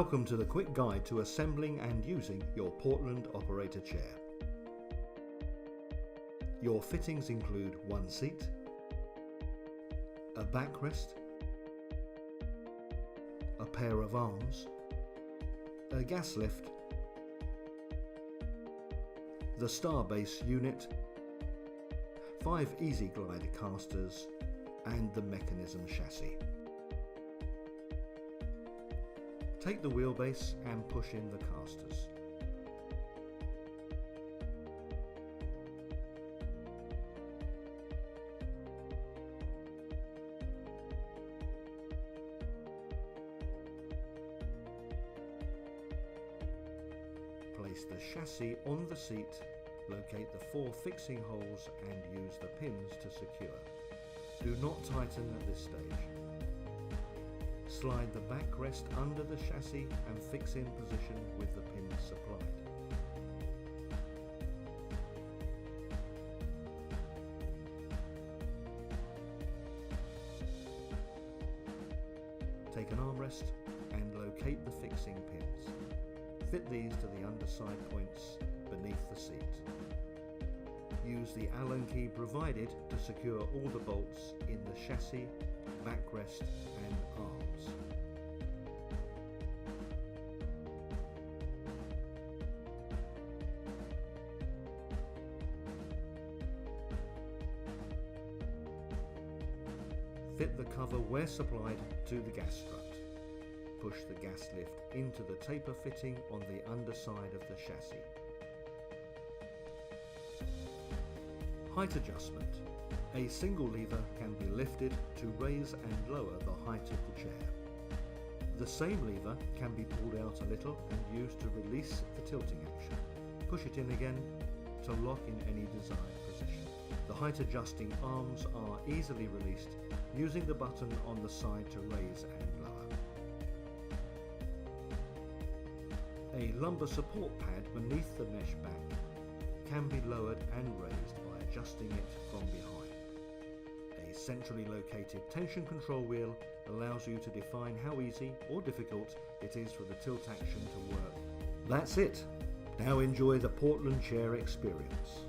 Welcome to the quick guide to assembling and using your Portland operator chair. Your fittings include one seat, a backrest, a pair of arms, a gas lift, the Starbase unit, 5 Easy Glider casters, and the mechanism chassis. Take the wheelbase and push in the casters. Place the chassis on the seat, locate the 4 fixing holes and use the pins to secure. Do not tighten at this stage. Slide the backrest under the chassis and fix in position with the pins supplied. Take an armrest and locate the fixing pins. Fit these to the underside points beneath the seat. Use the Allen key provided to secure all the bolts in the chassis, backrest and arms. Fit the cover where supplied to the gas strut. Push the gas lift into the taper fitting on the underside of the chassis. Height adjustment. A single lever can be lifted to raise and lower the height of the chair. The same lever can be pulled out a little and used to release the tilting action. Push it in again to lock in any desired position. The height adjusting arms are easily released using the button on the side to raise and lower. A lumbar support pad beneath the mesh back can be lowered and raised by adjusting it from behind. A centrally located tension control wheel allows you to define how easy or difficult it is for the tilt action to work. That's it. Now enjoy the Portland chair experience.